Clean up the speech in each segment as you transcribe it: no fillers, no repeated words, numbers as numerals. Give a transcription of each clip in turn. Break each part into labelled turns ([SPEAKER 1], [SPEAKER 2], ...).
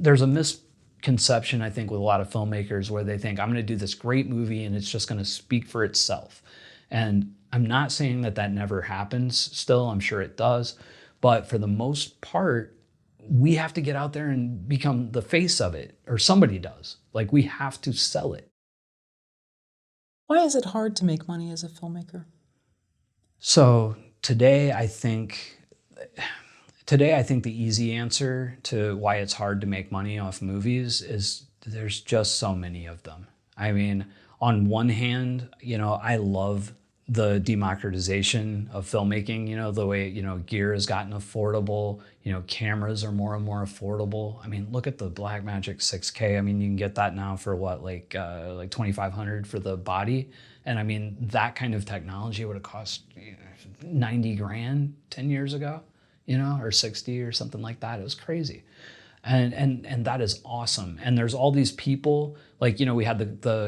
[SPEAKER 1] there's a misconception, I think, with a lot of filmmakers where they think, I'm going to do this great movie and it's just going to speak for itself. And I'm not saying that that never happens still. I'm sure it does. But for the most part, we have to get out there and become the face of it, or somebody does. Like, we have to sell it.
[SPEAKER 2] Why is it hard to make money as a filmmaker?
[SPEAKER 1] So today, I think the easy answer to why it's hard to make money off movies is there's just so many of them. I mean, on one hand, I love the democratization of filmmaking, the way, gear has gotten affordable, cameras are more and more affordable. I mean, look at the Blackmagic 6K. I mean, you can get that now for what, like $2,500 for the body. And I mean, that kind of technology would have cost 90 grand 10 years ago, or 60 or something like that. It was crazy. And that is awesome. And there's all these people, like, we had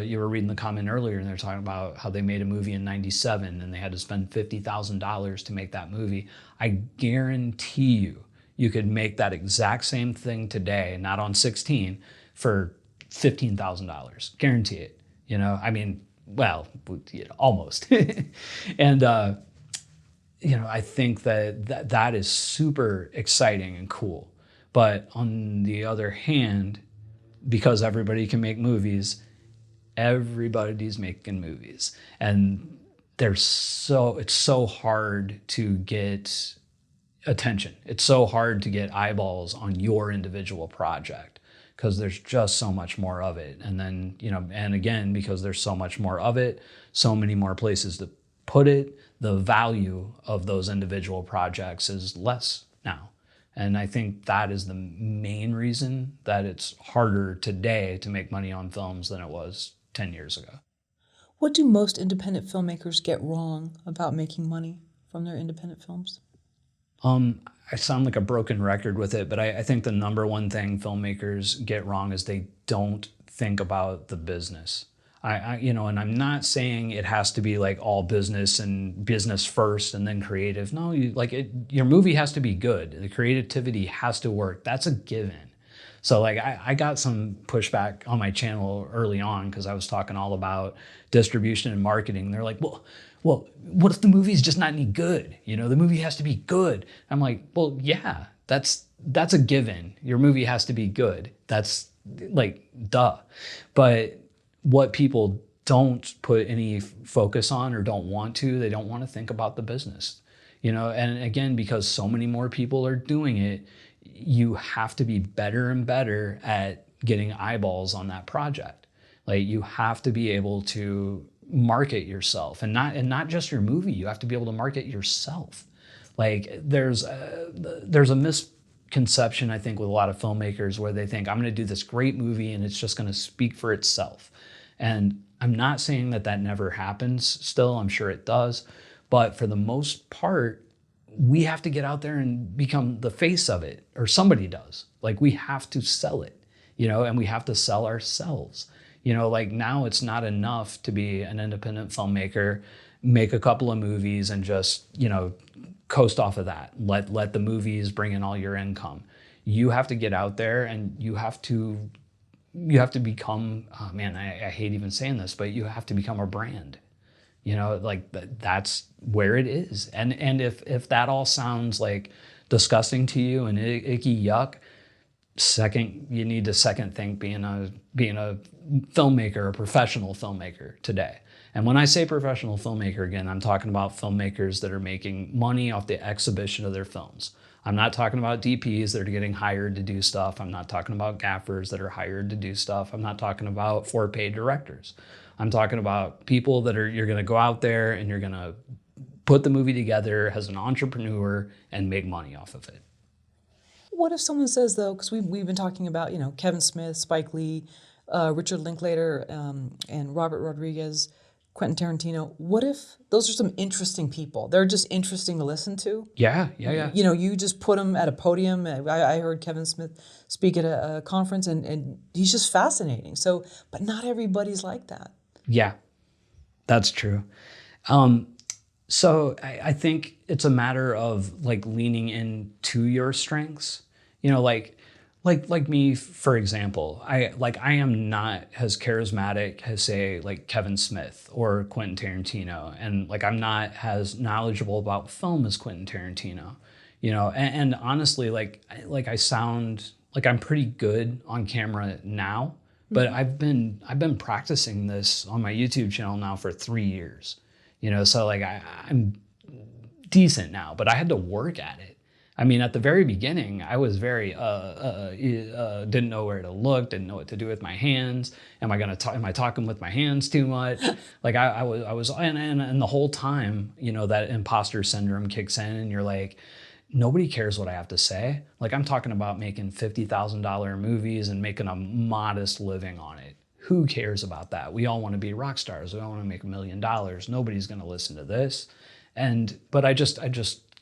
[SPEAKER 1] you were reading the comment earlier and they're talking about how they made a movie in 97 and they had to spend $50,000 to make that movie. I guarantee you could make that exact same thing today, not on 16, for $15,000. Guarantee it. I mean, well, almost. And, I think that is super exciting and cool. But on the other hand, because everybody can make movies, everybody's making movies. And it's so hard to get attention. It's so hard to get eyeballs on your individual project because there's just so much more of it. And then, and again, because there's so much more of it, so many more places to put it, the value of those individual projects is less now. And I think that is the main reason that it's harder today to make money on films than it was 10 years ago.
[SPEAKER 2] What do most independent filmmakers get wrong about making money from their independent films?
[SPEAKER 1] I sound like a broken record with it, but I think the number one thing filmmakers get wrong is they don't think about the business. And I'm not saying it has to be like all business and business first and then creative. No, your movie has to be good. The creativity has to work. That's a given. So like I got some pushback on my channel early on because I was talking all about distribution and marketing. They're like, well, what if the movie's just not any good? The movie has to be good. I'm like, well, yeah, that's a given. Your movie has to be good. That's like, duh. But what people don't put any focus on or don't want to, they don't want to think about the business, and again, because so many more people are doing it, you have to be better and better at getting eyeballs on that project. Like, you have to be able to market yourself and not just your movie. You have to be able to market yourself. Like, there's a misconception, I think, with a lot of filmmakers where they think, I'm going to do this great movie and it's just going to speak for itself. And I'm not saying that that never happens still. I'm sure it does. But for the most part, we have to get out there and become the face of it, or somebody does. Like, we have to sell it, and we have to sell ourselves. Like, now it's not enough to be an independent filmmaker, make a couple of movies and just, coast off of that. Let the movies bring in all your income. You have to get out there and you have to become, oh man, I hate even saying this, but you have to become a brand. Like that's where it is. And if that all sounds like disgusting to you and icky yuck, you need to second think being a filmmaker, a professional filmmaker today. And when I say professional filmmaker, again, I'm talking about filmmakers that are making money off the exhibition of their films. I'm not talking about DPs that are getting hired to do stuff. I'm not talking about gaffers that are hired to do stuff. I'm not talking about for-paid directors. I'm talking about people that you're going to go out there and you're going to put the movie together as an entrepreneur and make money off of it.
[SPEAKER 2] What if someone says, though, because we've been talking about, Kevin Smith, Spike Lee, Richard Linklater, and Robert Rodriguez, Quentin Tarantino. What if those are some interesting people? They're just interesting to listen to.
[SPEAKER 1] Yeah.
[SPEAKER 2] You just put them at a podium. I heard Kevin Smith speak at a conference, and he's just fascinating. So, but not everybody's like that.
[SPEAKER 1] Yeah, that's true. So I think it's a matter of like leaning into your strengths. Like Like me, for example, I am not as charismatic as, say, like Kevin Smith or Quentin Tarantino, and like I'm not as knowledgeable about film as Quentin Tarantino, and honestly, like I sound like I'm pretty good on camera now, but I've been practicing this on my YouTube channel now for 3 years, so like I'm decent now, but I had to work at it. I mean, at the very beginning, I was very didn't know where to look, didn't know what to do with my hands. Am I gonna talk? Am I talking with my hands too much? Like I was, and the whole time, that imposter syndrome kicks in, and you're like, nobody cares what I have to say. Like I'm talking about making $50,000 movies and making a modest living on it. Who cares about that? We all want to be rock stars. We all want to make $1 million. Nobody's gonna listen to this. But I just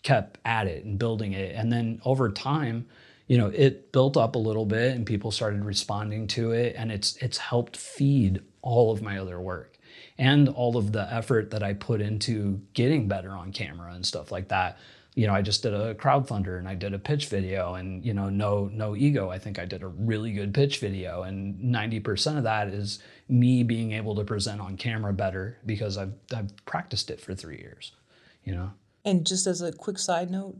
[SPEAKER 1] kept at it and building it. And then over time, it built up a little bit and people started responding to it. And it's helped feed all of my other work and all of the effort that I put into getting better on camera and stuff like that. I just did a crowdfunder and I did a pitch video, and no ego. I think I did a really good pitch video, and 90% of that is me being able to present on camera better because I've practiced it for 3 years.
[SPEAKER 2] And just as a quick side note,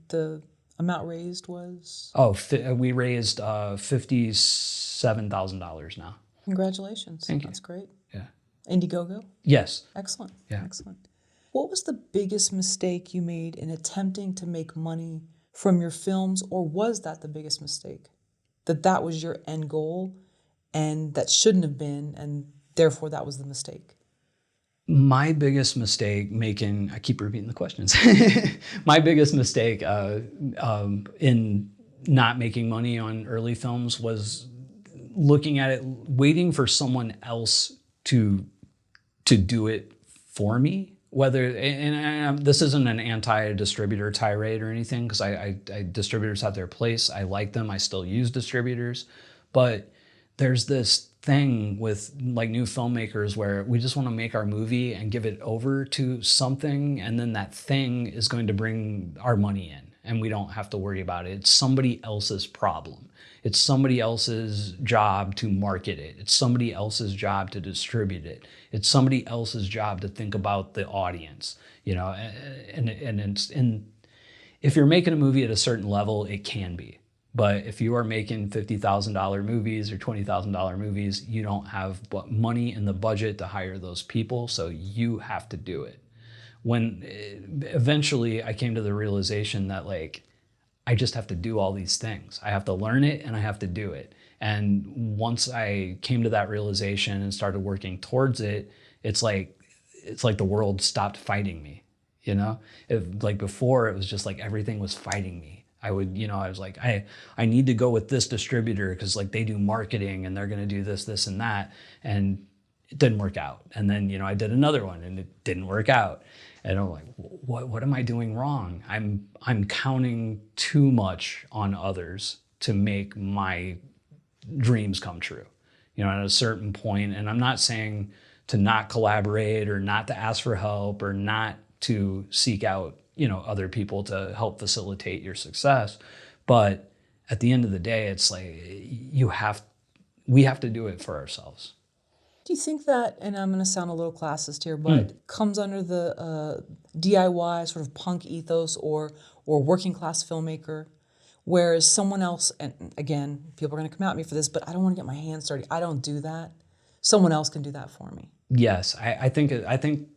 [SPEAKER 2] the amount raised was?
[SPEAKER 1] We raised $57,000 now.
[SPEAKER 2] Congratulations.
[SPEAKER 1] Thank you.
[SPEAKER 2] That's great.
[SPEAKER 1] Yeah.
[SPEAKER 2] Indiegogo?
[SPEAKER 1] Yes.
[SPEAKER 2] Excellent.
[SPEAKER 1] Yeah.
[SPEAKER 2] Excellent. What was the biggest mistake you made in attempting to make money from your films, or was that the biggest mistake? That was your end goal and that shouldn't have been, and therefore that was the mistake?
[SPEAKER 1] My biggest mistake I keep repeating the questions. My biggest mistake in not making money on early films was looking at it, waiting for someone else to do it for me. This isn't an anti-distributor tirade or anything, because distributors have their place. I like them. I still use distributors, but there's this thing with like new filmmakers where we just want to make our movie and give it over to something, and then that thing is going to bring our money in and we don't have to worry about it. It's somebody else's problem. It's somebody else's job to market it. It's somebody else's job to distribute it. It's somebody else's job to think about the audience, and if you're making a movie at a certain level, it can be. But if you are making $50,000 movies or $20,000 movies, you don't have money in the budget to hire those people, so you have to do it. When eventually I came to the realization that I just have to do all these things. I have to learn it and I have to do it. And once I came to that realization and started working towards it, it's like the world stopped fighting me. Before it was just like everything was fighting me. I was like, I need to go with this distributor because they do marketing and they're going to do this, this, and that. And it didn't work out. And then, I did another one and it didn't work out. And I'm like, what am I doing wrong? I'm counting too much on others to make my dreams come true. At a certain point, and I'm not saying to not collaborate or not to ask for help or not to seek out other people to help facilitate your success. But at the end of the day, it's like we have to do it for ourselves.
[SPEAKER 2] Do you think that, and I'm going to sound a little classist here, but comes under the DIY sort of punk ethos or working class filmmaker, whereas someone else, and again, people are going to come at me for this, but I don't want to get my hands dirty. I don't do that. Someone else can do that for me.
[SPEAKER 1] Yes, I think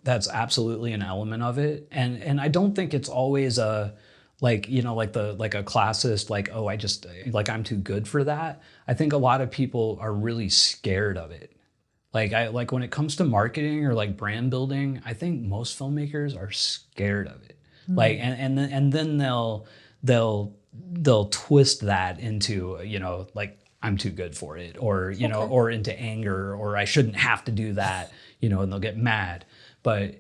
[SPEAKER 1] that's absolutely an element of it, and I don't think it's always a a classist I'm too good for that. I think a lot of people are really scared of it. When it comes to marketing or brand building, I think most filmmakers are scared of it. And then they'll twist that into I'm too good for it, or okay, or into anger, or I shouldn't have to do that, and they'll get mad. But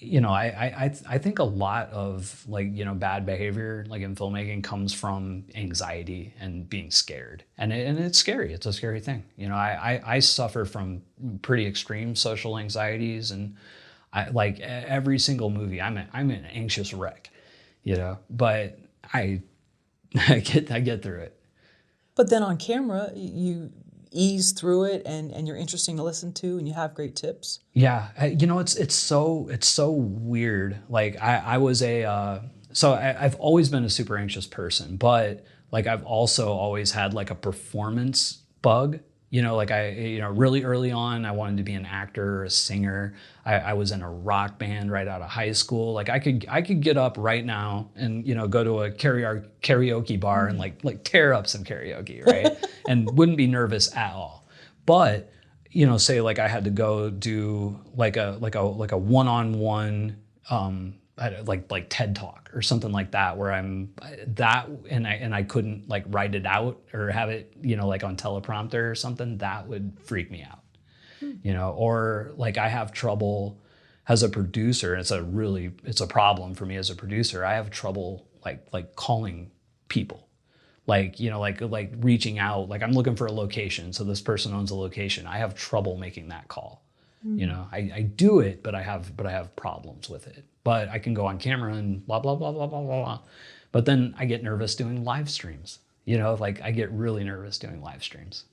[SPEAKER 1] I think a lot of bad behavior in filmmaking comes from anxiety and being scared, and it's scary. It's a scary thing. I suffer from pretty extreme social anxieties, and every single movie I'm an anxious wreck, but I get through it.
[SPEAKER 2] But then on camera, you ease through it, and you're interesting to listen to, and you have great tips.
[SPEAKER 1] Yeah, you know, it's so weird. Like I was I've always been a super anxious person, but like I've also always had like a performance bug. You know, like really early on, I wanted to be an actor or a singer. I was in a rock band right out of high school. Like I could get up right now and, you know, go to a karaoke bar and like tear up some karaoke, right? And wouldn't be nervous at all. But you know, say like I had to go do like a one-on-one like TED Talk or something like that, where I'm that and I couldn't like write it out or have it, you know, like on teleprompter or something, that would freak me out. You know, or like I have trouble as a producer, and it's a problem for me as a producer. I have trouble like calling people, like, you know, like reaching out, like I'm looking for a location, so this person owns a location. I have trouble making that call. You know, I do it, but I have problems with it. But I can go on camera and blah blah blah blah blah blah blah. But then I get nervous doing live streams. You know, like I get really nervous doing live streams.